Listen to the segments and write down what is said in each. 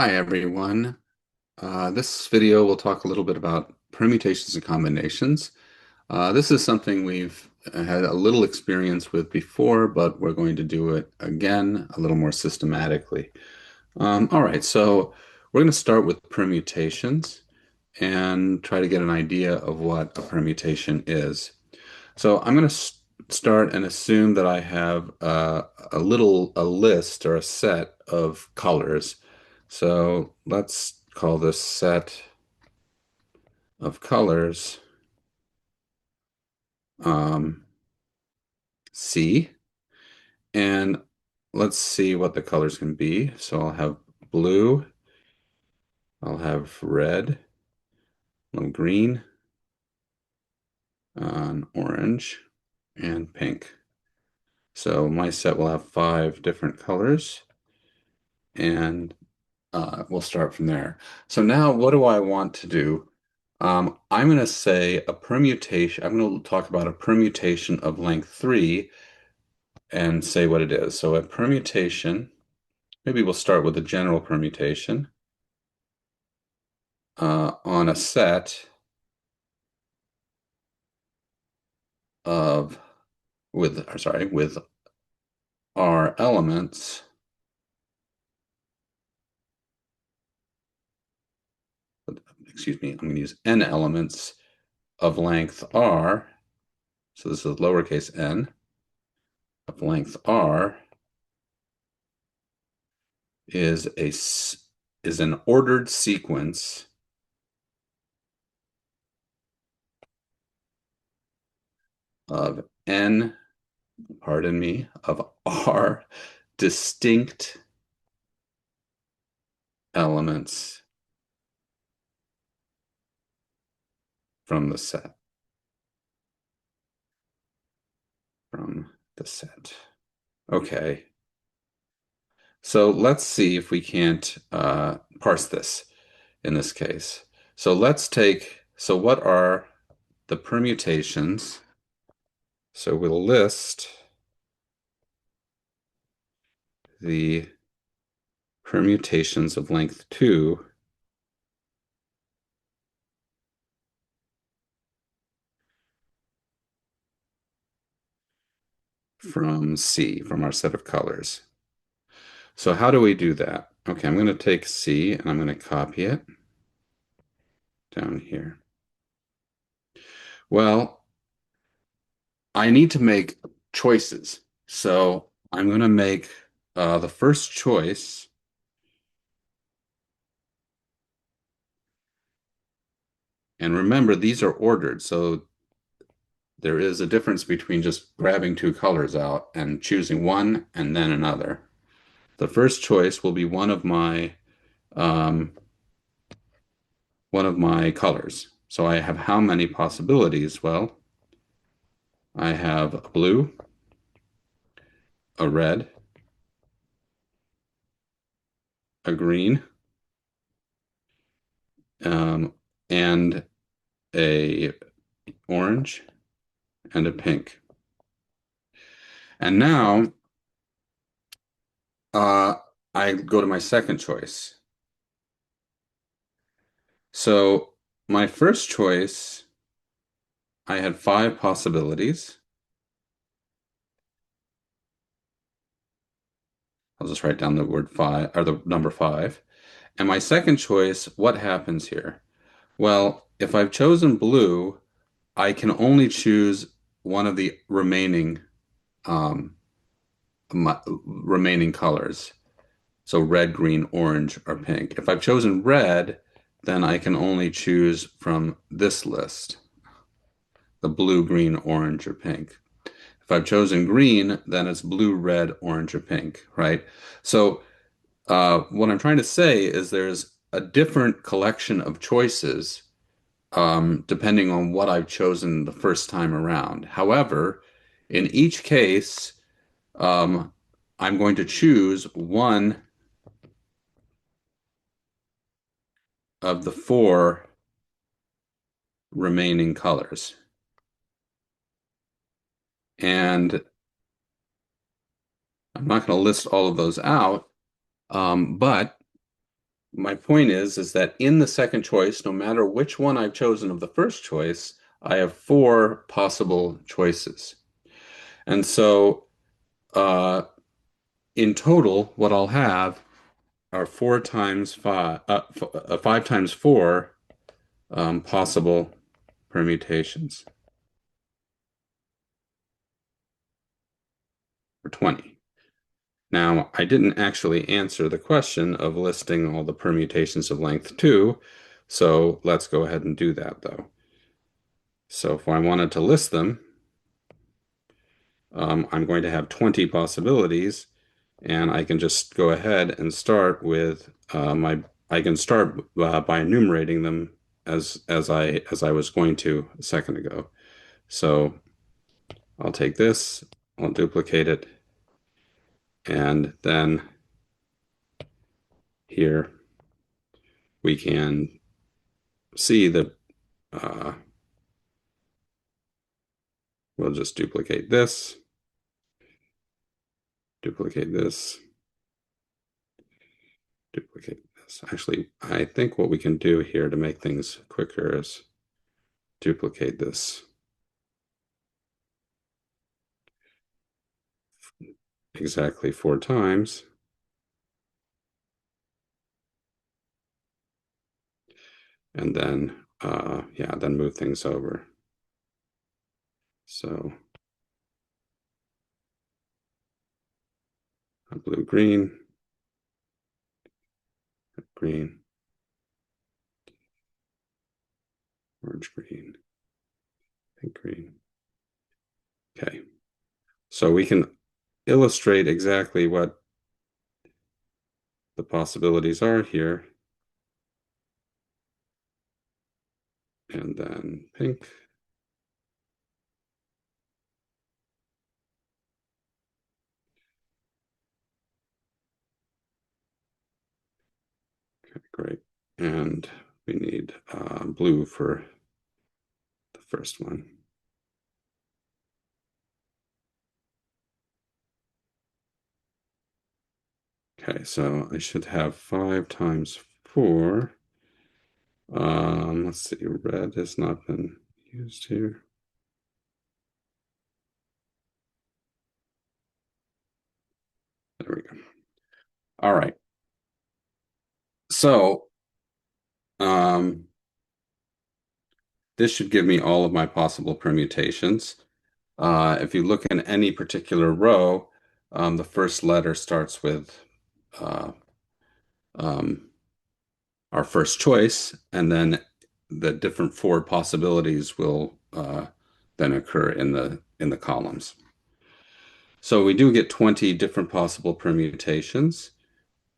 Hi everyone. This video will talk a little bit about permutations and combinations. This is something we've had a little experience with before, but we're going to do it again a little more systematically. All right, so we're going to start with permutations and try to get an idea of what a permutation is. So I'm going to start and assume that I have a list or a set of colors. So let's call this set of colors um, C, and let's see what the colors can be. So I'll have blue, I'll have red, green, orange, and pink. So my set will have 5 different colors, and we'll start from there. So now what do I want to do? I'm going to say a permutation. I'm going to talk about a permutation of length 3 and say what it is. So a permutation, maybe we'll start with a general permutation on a set of, with R elements, excuse me, I'm going to use N elements of length R. So this is lowercase n of length R is an ordered sequence of n, pardon me, of r distinct elements from the set. From the set. Okay. So let's see if we can't parse this in this case. So what are the permutations? So we'll list the permutations of length 2 from C, from our set of colors. So how do we do that? Okay, I'm going to take C and I'm going to copy it down here. Well, I need to make choices. So I'm going to make the first choice. And remember, these are ordered. So there is a difference between just grabbing 2 colors out and choosing one and then another. The first choice will be um, one of my colors. So I have how many possibilities? Well, I have a blue, a red, a green, um, and a orange, and a pink. And now uh, I go to my second choice. So my first choice, I had 5 possibilities. I'll just write down the word 5 or the number 5. And my second choice, what happens here? Well, if I've chosen blue, I can only choose one of the um, remaining colors. So red, green, orange, or pink. If I've chosen red, then I can only choose from this list, the blue, green, orange, or pink. If I've chosen green, then it's blue, red, orange, or pink, right? So what I'm trying to say is there's a different collection of choices depending on what I've chosen the first time around. However, in each case, um, I'm going to choose one of the 4 remaining colors. And I'm not going to list all of those out, but my point is that in the second choice, no matter which one I've chosen of the first choice, I have four possible choices. And so uh, in total, what I'll have are five times four possible permutations for 20. Now, I didn't actually answer the question of listing all the permutations of length 2, so let's go ahead and do that though. So if I wanted to list them, I'm going to have 20 possibilities, and I can just go ahead and start with I can start by enumerating them as I was going to a second ago. So I'll take this, I'll duplicate it, and then here we can see that we'll just duplicate this, duplicate this. Actually, I think what we can do here to make things quicker is duplicate this exactly four times, and then yeah, then move things over. So blue, green, green, orange, green, pink, green. Okay, so we can illustrate exactly what the possibilities are here, and then pink. Okay, great. And we need blue for the first one. Okay, so I should have 5 times 4. Let's see, red has not been used here. There we go. All right. So um, this should give me all of my possible permutations. If you look in any particular row, the first letter starts with uh, um, our first choice, and then the different four possibilities will then occur in the columns. So we do get 20 different possible permutations,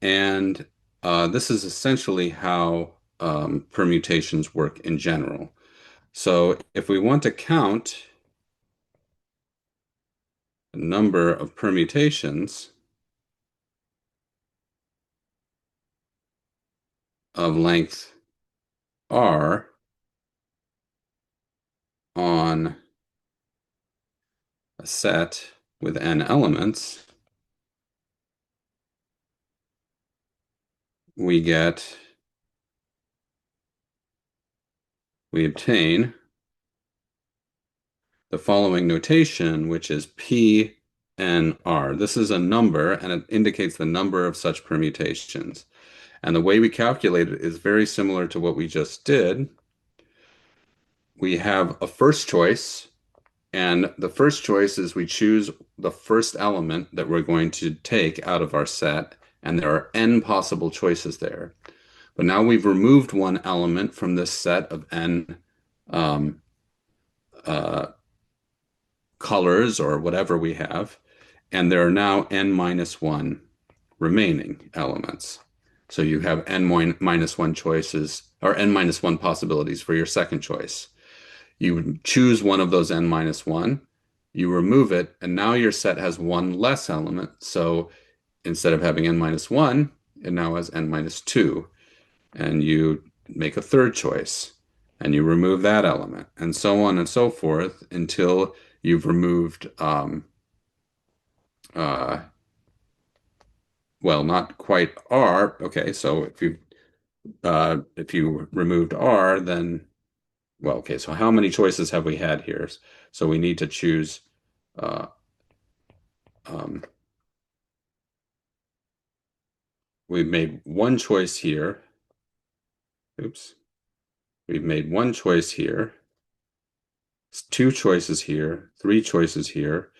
and this is essentially how permutations work in general. So if we want to count the number of permutations of length r on a set with n elements, we get, we obtain the following notation, which is P n r. This is a number, and it indicates the number of such permutations. And the way we calculate it is very similar to what we just did. We have a first choice, and the first choice is we choose the first element that we're going to take out of our set, and there are n possible choices there. But now we've removed one element from this set of n um, uh, colors or whatever we have, and there are now n minus 1 remaining elements. So you have n minus 1 choices or n minus 1 possibilities for your second choice. You choose one of those n minus 1, you remove it, and now your set has one less element. So instead of having n minus 1, it now has n minus 2. And you make a third choice and you remove that element, and so on and so forth until you've removed uh, well, not quite R. Okay, so if you If you removed R, then, well, okay, so how many choices have we had here? So we need to choose, uh, um, we've made one choice here. Oops. We've made one choice here, two choices here, three choices here.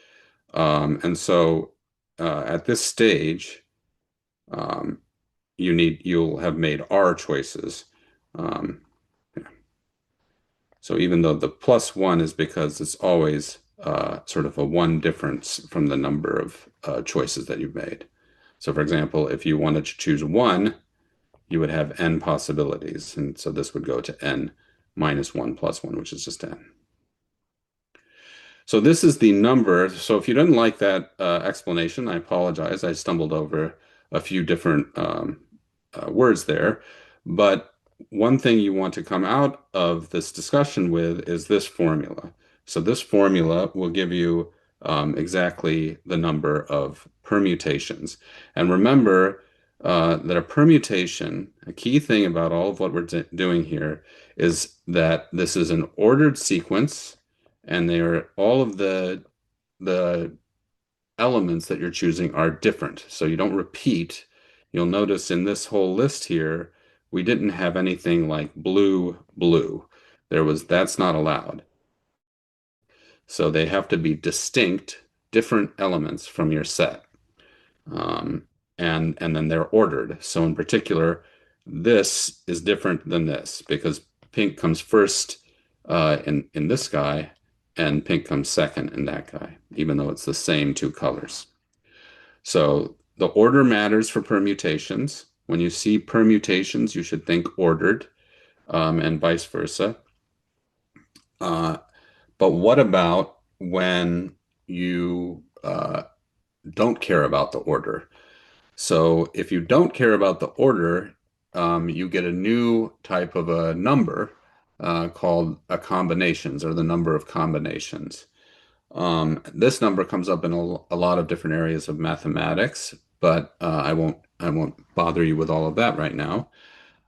And so at this stage, um, you'll have made R choices. Um, so even though the plus one is because it's always sort of a one difference from the number of choices that you've made. So for example, if you wanted to choose one, you would have n possibilities. And so this would go to n minus one plus one, which is just n. So this is the number. So if you didn't like that explanation, I apologize. I stumbled over a few different words there. But one thing you want to come out of this discussion with is this formula. So this formula will give you exactly the number of permutations. And remember that a permutation, a key thing about all of what we're doing here is that this is an ordered sequence and they are all of the elements that you're choosing are different. So you don't repeat. You'll notice in this whole list here, we didn't have anything like blue, blue. That's not allowed. So they have to be distinct, different elements from your set. Um, and then they're ordered. So in particular, this is different than this because pink comes first in this guy, and pink comes second in that guy, even though it's the same two colors. So the order matters for permutations. When you see permutations, you should think ordered, and vice versa. Uh, but what about when you don't care about the order? So if you don't care about the order, you get a new type of a number called a combinations or the number of combinations. This number comes up in a lot of different areas of mathematics, but I won't bother you with all of that right now.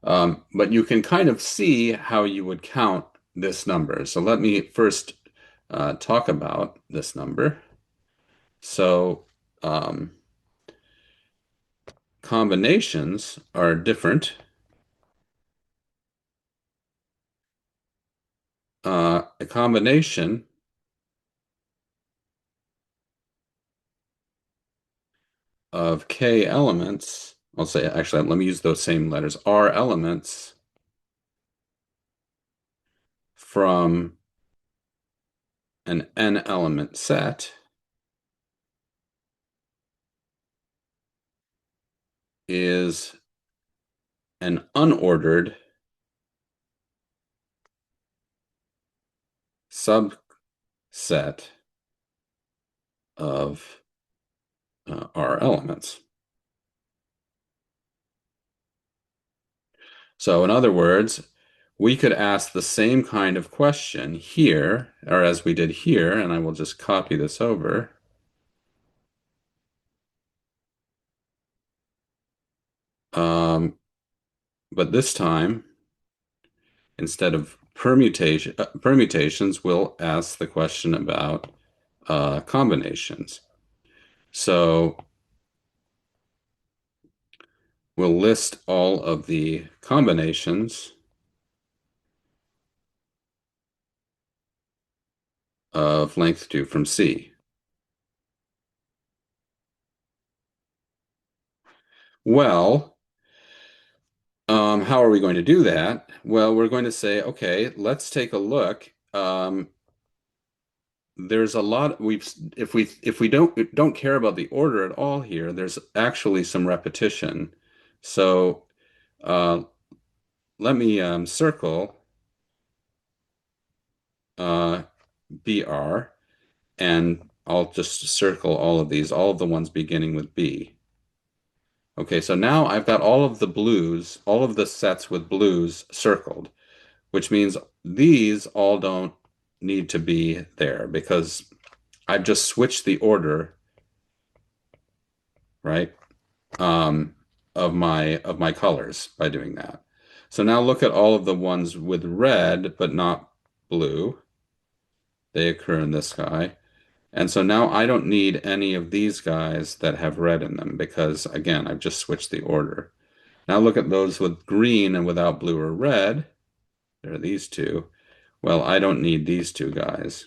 But you can kind of see how you would count this number. So let me first talk about this number. So um, combinations are different. A combination of k elements, I'll say actually, let me use those same letters, r elements from an n element set is an unordered subset of r elements. So in other words, we could ask the same kind of question here, or as we did here, and I will just copy this over. Um, but this time, instead of permutations, we'll ask the question about combinations. So we'll list all of the combinations of length 2 from C. Well, how are we going to do that? Well, we're going to say, okay, let's take a look. There's a lot if we don't care about the order at all here, there's actually some repetition. So uh, let me circle uh, BR, and I'll just circle all of these, all of the ones beginning with B. Okay, so now I've got all of the blues, all of the sets with blues circled, which means these all don't need to be there because I've just switched the order, right, um, of my colors by doing that. So now look at all of the ones with red but not blue. They occur in this guy. And so now I don't need any of these guys that have red in them because, again, I've just switched the order. Now look at those with green and without blue or red. There are these two. Well, I don't need these two guys.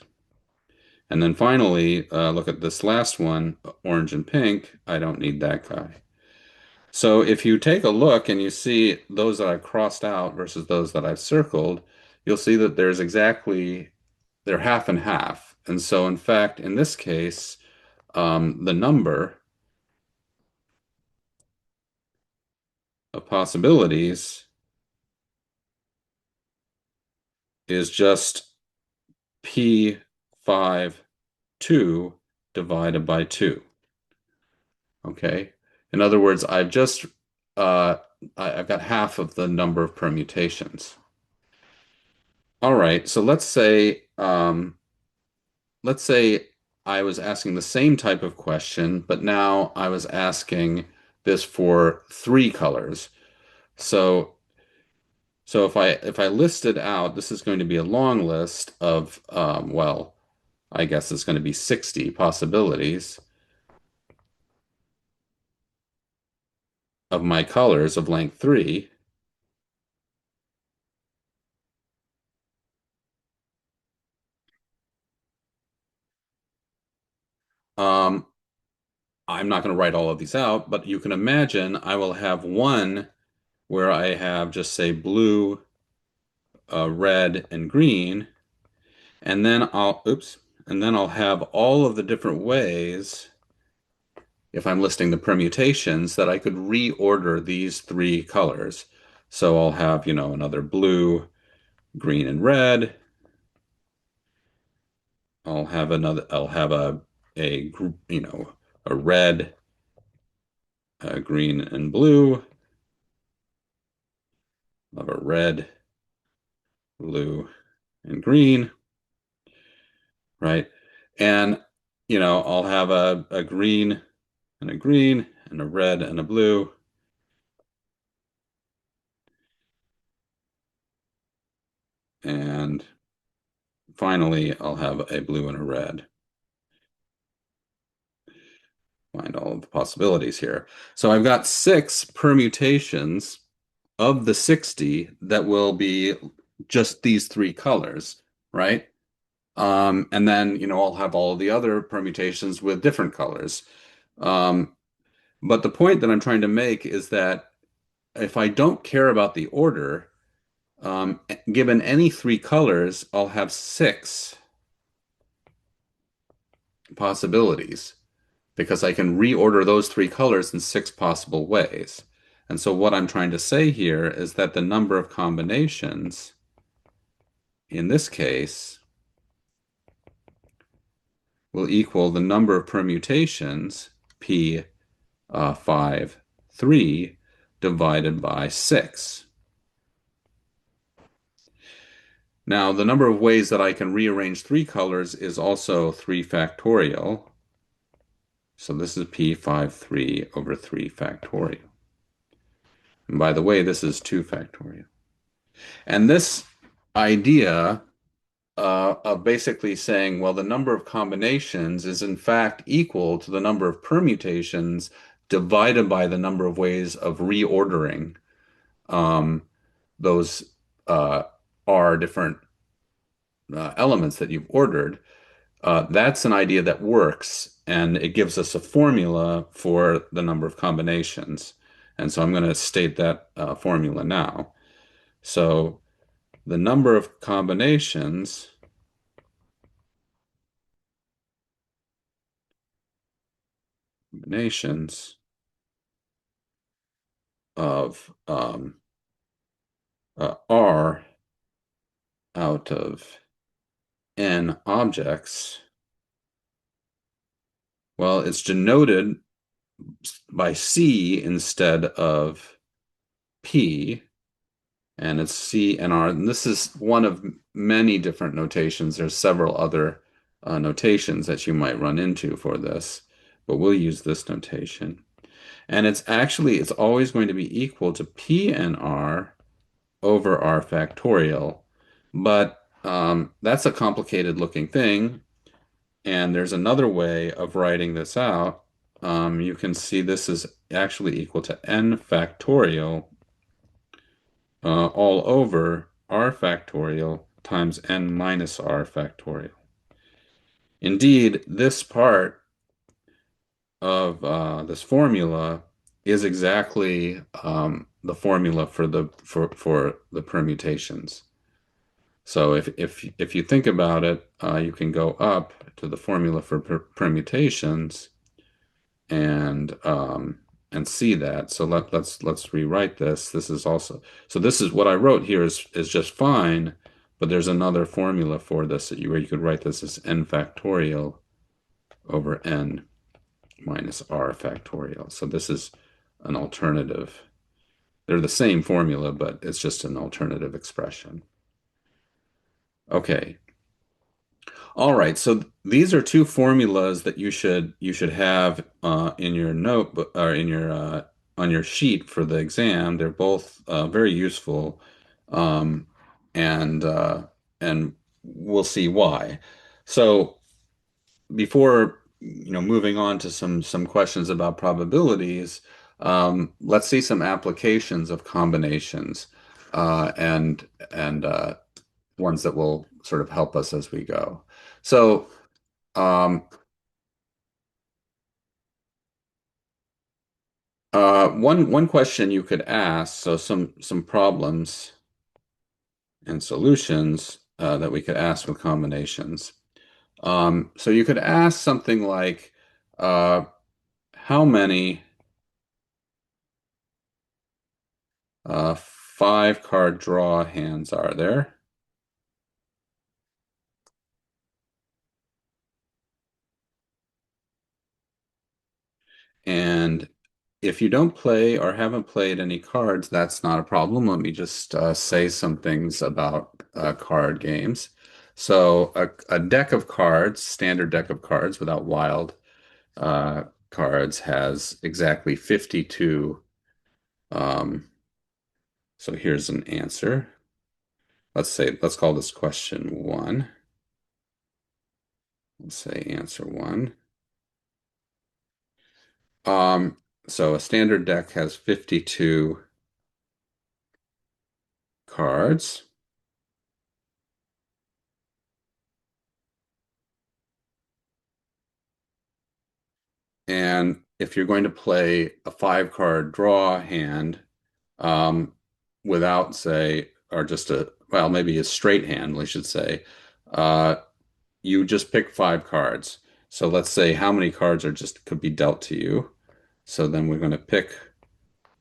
And then finally, look at this last one, orange and pink. I don't need that guy. So if you take a look and you see those that I've crossed out versus those that I've circled, you'll see that they're half and half. And so in fact, in this case, the number of possibilities is just P5 2 divided by 2. Okay. In other words, uh, I've got half of the number of permutations. All right. So let's say I was asking the same type of question, but now I was asking this for three colors. So so if I listed out, this is going to be a long list of well, I guess it's going to be 60 possibilities of my colors of length 3. Um, I'm not going to write all of these out, but you can imagine I will have one where I have just say blue, red, and green, and then I'll have all of the different ways, if I'm listing the permutations, that I could reorder these three colors. So I'll have, another blue, green, and red. I'll have a group, a red, green, and blue. I'll have a red, blue, and green, right? And, I'll have a green and a green and a red and a blue. And finally, I'll have a blue and a red. Find all of the possibilities here. So I've got 6 permutations of the 60 that will be just these 3 colors, right? And then, I'll have all of the other permutations with different colors. Um, but the point that I'm trying to make is that if I don't care about the order, given any 3 colors, I'll have 6 possibilities because I can reorder those 3 colors in 6 possible ways. And so what I'm trying to say here is that the number of combinations in this case will equal the number of permutations, P 5, 3, divided by 6. Now, the number of ways that I can rearrange 3 colors is also 3 factorial. So this is P5, 3 over 3 factorial. And by the way, this is 2 factorial. And this idea of basically saying, well, the number of combinations is in fact equal to the number of permutations divided by the number of ways of reordering um, those R different elements that you've ordered. That's an idea that works, and it gives us a formula for the number of combinations. And so I'm going to state that formula now. So the number of combinations of R out of n objects, well, it's denoted by C instead of P, and it's C and R. And this is one of many different notations. There's several other notations that you might run into for this, but we'll use this notation. And it's always going to be equal to P and R over r factorial. But that's a complicated looking thing. And there's another way of writing this out. You can see this is actually equal to n factorial all over r factorial times n minus r factorial. Indeed, this part of this formula is exactly the formula for the permutations. So if you think about it, you can go up to the formula for permutations and and see that. So let's rewrite this. This is also so this is what I wrote here is just fine, but there's another formula for this that where you could write this as n factorial over n minus r factorial. So this is an alternative. They're the same formula, but it's just an alternative expression. Okay. All right. So these are two formulas that you should have in your notebook or in your on your sheet for the exam. They're both very useful, um, and and we'll see why. So before moving on to some questions about probabilities, let's see some applications of combinations and ones that will sort of help us as we go. So um, one question you could ask, so some problems and solutions that we could ask with combinations. So you could ask something like, uh, how many five card draw hands are there? And if you don't play or haven't played any cards, that's not a problem. Let me just say some things about card games. So a deck of cards, standard deck of cards without wild uh, cards, has exactly 52. Um, so here's an answer. Let's call this question one. Let's say answer one. Um, so a standard deck has 52 cards. And if you're going to play a five card draw hand um, without, say, or just well, maybe a straight hand, we should say, uh, you just pick five cards. So let's say how many cards are just could be dealt to you. So then we're going to pick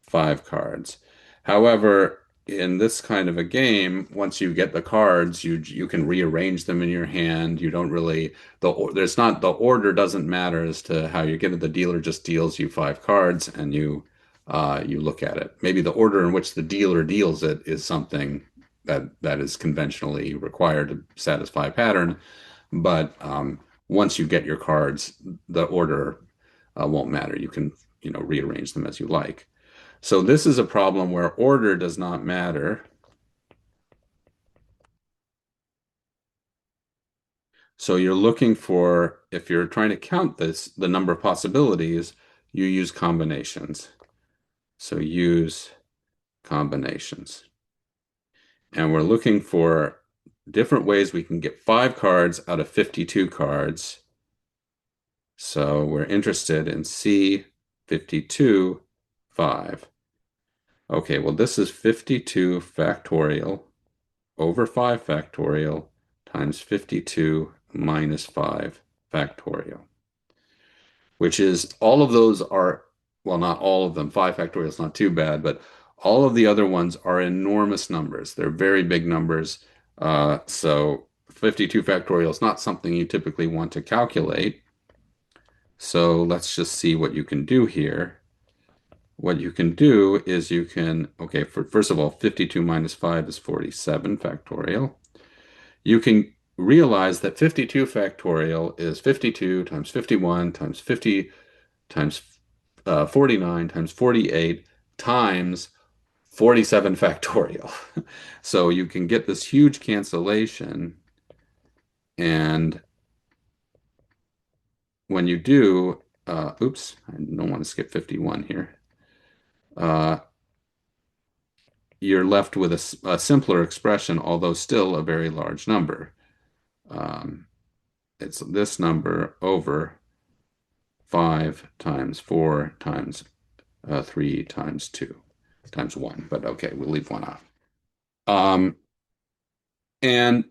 five cards. However, in this kind of a game, once you get the cards, you can rearrange them in your hand. You don't really there's not the order doesn't matter as to how you get it. The dealer just deals you five cards, and you look at it. Maybe the order in which the dealer deals it is something that is conventionally required to satisfy a pattern. But once you get your cards, the order won't matter. You can rearrange them as you like. So this is a problem where order does not matter. So you're looking for, if you're trying to count the number of possibilities, you use combinations. So use combinations. And we're looking for different ways we can get five cards out of 52 cards. So we're interested in C52, 5. Okay, well, this is 52 factorial over 5 factorial times 52 minus 5 factorial, which is all of those are, well, not all of them. 5 factorial is not too bad, but all of the other ones are enormous numbers. They're very big numbers. So 52 factorial is not something you typically want to calculate. So let's just see what you can do here. What you can do is you can, okay, first of all, 52 minus 5 is 47 factorial. You can realize that 52 factorial is 52 times 51 times 50 times 49 times 48 times 47 factorial. So you can get this huge cancellation, and when you do, oops, I don't want to skip 51 here. Uh, you're left with a simpler expression, although still a very large number. Um, it's this number over 5 times 4 times 3 times 2 times 1. But okay, we'll leave one off. Um, and,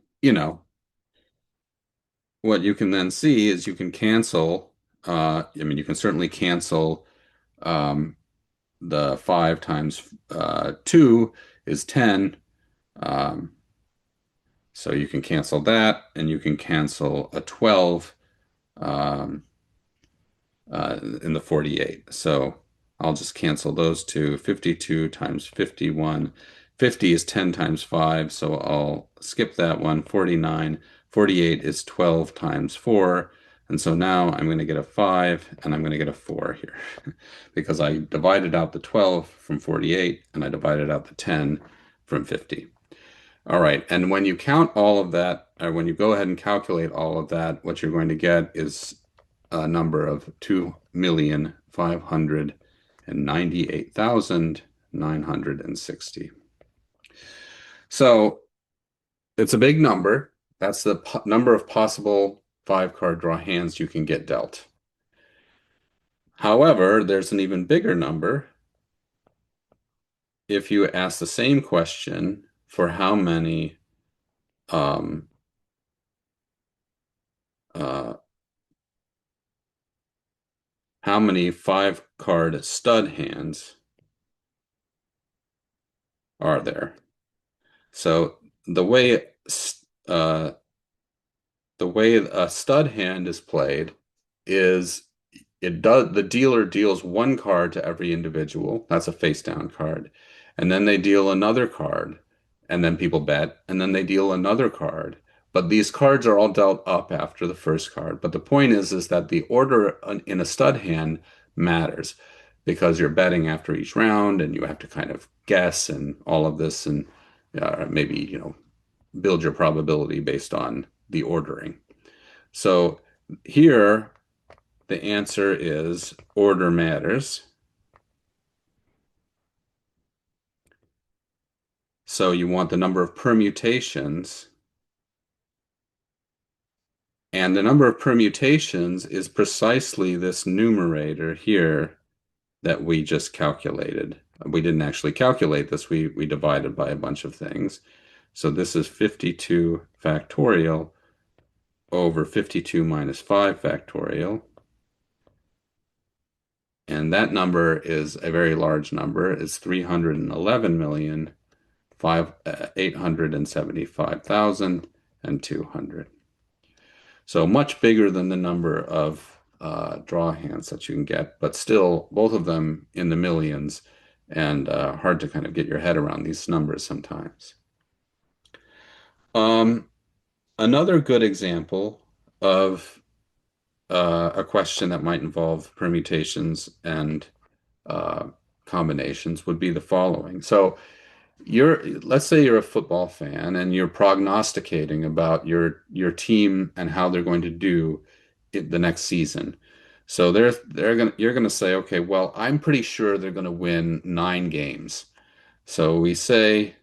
what you can then see is you can cancel, I mean, you can certainly cancel um, the 5 times 2 is 10. Um, so you can cancel that, and you can cancel a 12 um, in the 48. So I'll just cancel those two. 52 times 51. 50 is 10 times 5, so I'll skip that one. 49. 48 is 12 times 4. And so now I'm going to get a 5 and I'm going to get a 4 here because I divided out the 12 from 48 and I divided out the 10 from 50. All right, and when you count all of that, or when you go ahead and calculate all of that, what you're going to get is a number of 2,598,960. So it's a big number. That's the number of possible 5 card draw hands you can get dealt. However, there's an even bigger number if you ask the same question for um, uh, how many 5 card stud hands are there? So uh, the way a stud hand is played is the dealer deals one card to every individual. That's a face down card. And then they deal another card, and then people bet, and then they deal another card. But these cards are all dealt up after the first card. But the point is that the order in a stud hand matters because you're betting after each round, and you have to kind of guess and all of this, and maybe build your probability based on the ordering. So here the answer is order matters. So you want the number of permutations, and the number of permutations is precisely this numerator here that we just calculated. We didn't actually calculate this, we divided by a bunch of things. So this is 52 factorial over 52 minus 5 factorial. And that number is a very large number. It's 311,875,200. So much bigger than the number of draw hands that you can get, but still both of them in the millions, and hard to kind of get your head around these numbers sometimes. Um, Another good example of a question that might involve permutations and uh, combinations would be the following. So let's say you're a football fan and you're prognosticating about your team and how they're going to do the next season. So you're gonna say, okay, well, I'm pretty sure they're gonna win 9 games. So we say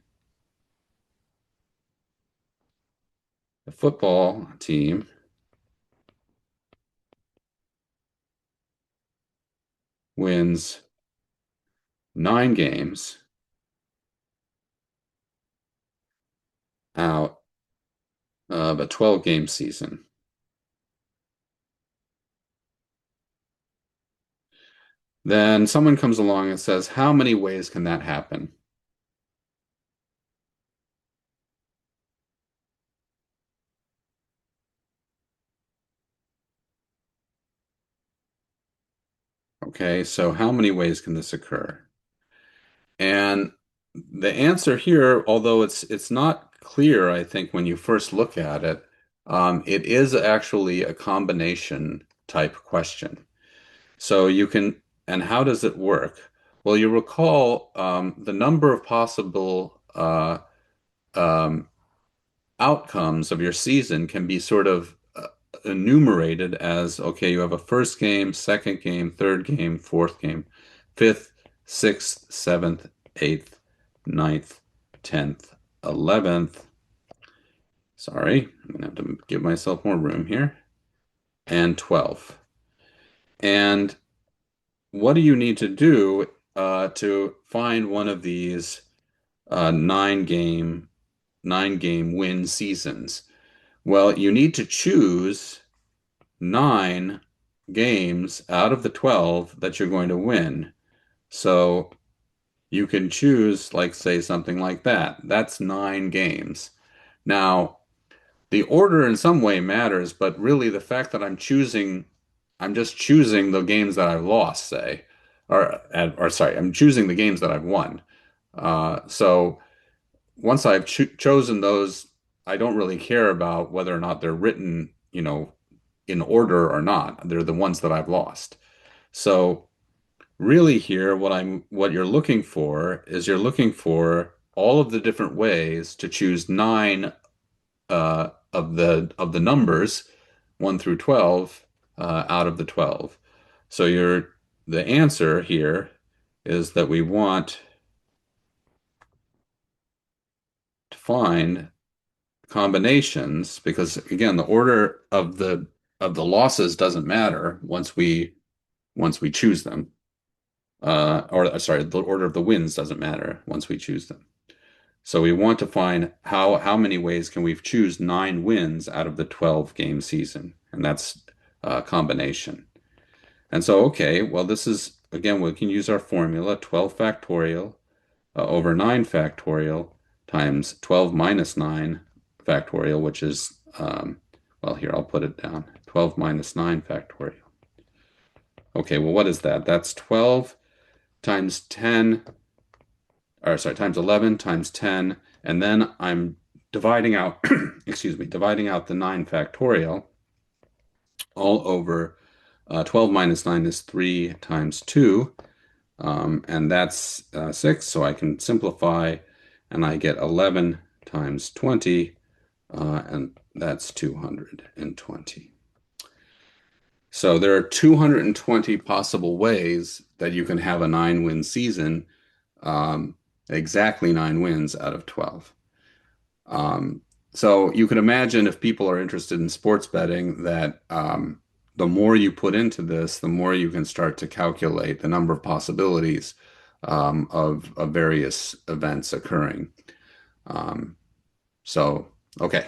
the football team wins 9 games out of a 12-game season. Then someone comes along and says, how many ways can that happen? Okay, so how many ways can this occur? And the answer here, although it's not clear, I think when you first look at it, it is actually a combination type question. So you can, and how does it work? Well, you recall the number of possible um, outcomes of your season can be sort of enumerated as, okay, you have a first game, second game, third game, fourth game, fifth, sixth, seventh, eighth, ninth, 10th, 11th. Sorry, I'm gonna have to give myself more room here. And 12th. And what do you need to do to find one of these uh, nine game nine game win seasons? Well, you need to choose nine games out of the 12 that you're going to win. So you can choose, like, say, something like that. That's nine games. Now, the order in some way matters, but really the fact that I'm just choosing the games that I've lost, say, or sorry, I'm choosing the games that I've won. So once I've chosen those, I don't really care about whether or not they're written, in order or not. They're the ones that I've lost. So really here, what you're looking for is you're looking for all of the different ways to choose nine of the numbers 1 through 12 out of the 12. So the answer here is that we want to find combinations because again the order of the losses doesn't matter once we choose them. Or sorry, the order of the wins doesn't matter once we choose them. So we want to find how many ways can we choose nine wins out of the 12 game season, and that's a combination. And so, okay, well, this is again we can use our formula 12 factorial over 9 factorial times 12 minus 9 factorial, which is well, here I'll put it down 12 minus 9 factorial. Okay, well, what is that? That's 12 times 10 or sorry, times 11 times 10, and then I'm dividing out, excuse me, dividing out the 9 factorial all over 12 minus 9 is 3 times 2, and that's 6, so I can simplify, and I get 11 times 20, and that's 220. So there are 220 possible ways that you can have a 9-win season, um, exactly 9 wins out of 12. Um, so you can imagine if people are interested in sports betting that the more you put into this, the more you can start to calculate the number of possibilities of various events occurring. Um, so, okay.